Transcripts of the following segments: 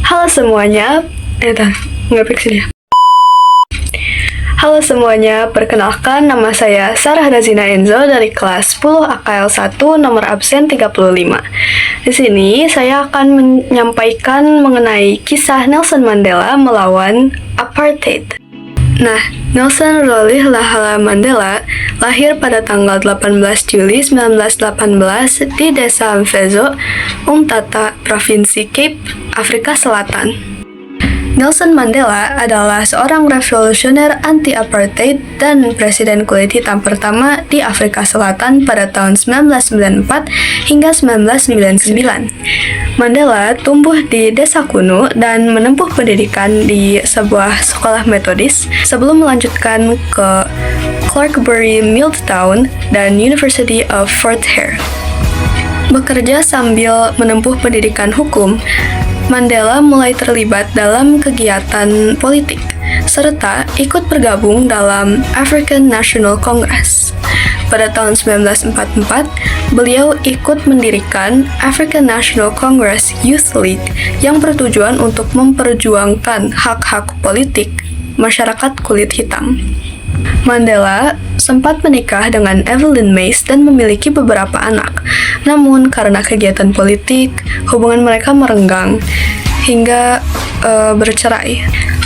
Halo semuanya, nggak fix ya. Halo semuanya, perkenalkan nama saya Sarah Razina Enzo dari kelas 10 AKL 1 nomor absen 35. Di sini saya akan menyampaikan mengenai kisah Nelson Mandela melawan apartheid. Nah, Nelson Rolihlahla Mandela lahir pada tanggal 18 Juli 1918 di desa Mvezo, Umtata, Provinsi Cape, Afrika Selatan. Nelson Mandela adalah seorang revolusioner anti-apartheid dan presiden kulit hitam pertama di Afrika Selatan pada tahun 1994 hingga 1999. Mandela tumbuh di desa kuno dan menempuh pendidikan di sebuah sekolah metodis sebelum melanjutkan ke Clarkbury Milltown dan University of Fort Hare. Bekerja sambil menempuh pendidikan hukum, Mandela mulai terlibat dalam kegiatan politik, serta ikut bergabung dalam African National Congress. Pada tahun 1944, beliau ikut mendirikan African National Congress Youth League yang bertujuan untuk memperjuangkan hak-hak politik masyarakat kulit hitam. Mandela sempat menikah dengan Evelyn Mays dan memiliki beberapa anak. Namun karena kegiatan politik, hubungan mereka merenggang hingga bercerai.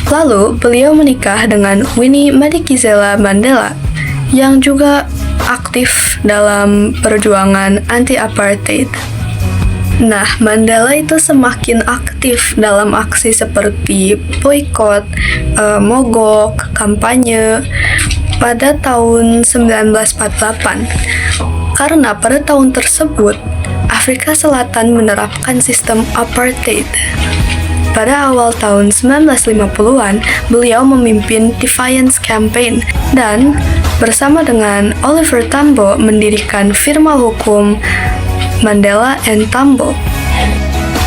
Lalu beliau menikah dengan Winnie Madikizela Mandela yang juga aktif dalam perjuangan anti-apartheid. Nah, Mandela itu semakin aktif dalam aksi seperti boikot, mogok, kampanye pada tahun 1948. Karena pada tahun tersebut, Afrika Selatan menerapkan sistem apartheid. Pada awal tahun 1950-an, beliau memimpin Defiance Campaign dan bersama dengan Oliver Tambo mendirikan firma hukum Mandela and Tambo.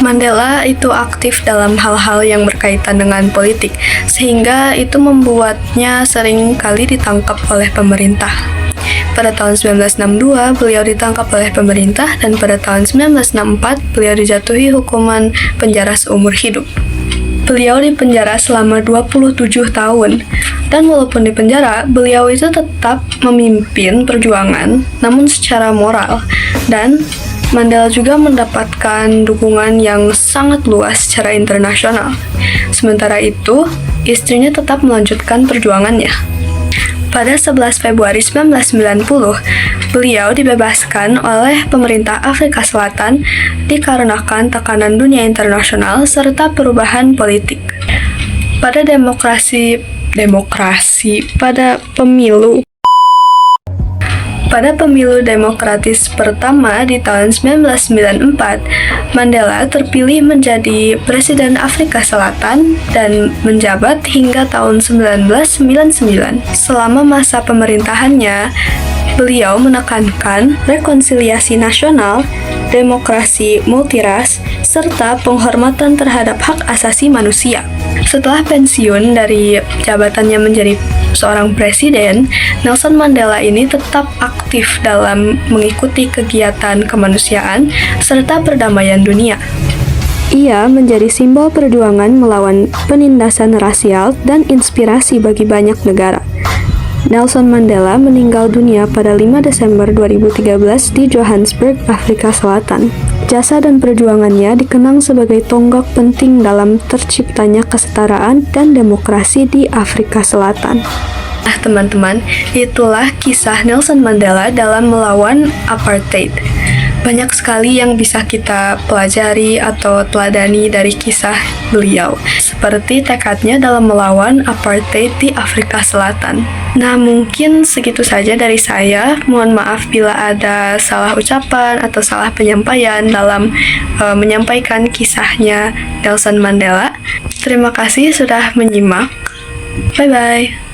Mandela itu aktif dalam hal-hal yang berkaitan dengan politik, sehingga itu membuatnya sering kali ditangkap oleh pemerintah. Pada tahun 1962, beliau ditangkap oleh pemerintah, dan pada tahun 1964, beliau dijatuhi hukuman penjara seumur hidup. Beliau dipenjara selama 27 tahun, dan walaupun di penjara, beliau itu tetap memimpin perjuangan, namun secara moral, dan Mandela juga mendapatkan dukungan yang sangat luas secara internasional. Sementara itu, istrinya tetap melanjutkan perjuangannya. Pada 11 Februari 1990, beliau dibebaskan oleh pemerintah Afrika Selatan dikarenakan tekanan dunia internasional serta perubahan politik. Pada Pada pemilu demokratis pertama di tahun 1994, Mandela terpilih menjadi Presiden Afrika Selatan dan menjabat hingga tahun 1999. Selama masa pemerintahannya, beliau menekankan rekonsiliasi nasional, demokrasi multiras, serta penghormatan terhadap hak asasi manusia. Setelah pensiun dari jabatannya menjadi seorang presiden, Nelson Mandela ini tetap aktif dalam mengikuti kegiatan kemanusiaan serta perdamaian dunia. Ia menjadi simbol perjuangan melawan penindasan rasial dan inspirasi bagi banyak negara. Nelson Mandela meninggal dunia pada 5 Desember 2013 di Johannesburg, Afrika Selatan. Jasa dan perjuangannya dikenang sebagai tonggak penting dalam terciptanya kesetaraan dan demokrasi di Afrika Selatan. Nah teman-teman, itulah kisah Nelson Mandela dalam melawan apartheid. Banyak sekali yang bisa kita pelajari atau teladani dari kisah beliau, seperti tekadnya dalam melawan apartheid di Afrika Selatan. Nah, mungkin segitu saja dari saya. Mohon maaf bila ada salah ucapan atau salah penyampaian dalam menyampaikan kisahnya Nelson Mandela. Terima kasih sudah menyimak. Bye-bye.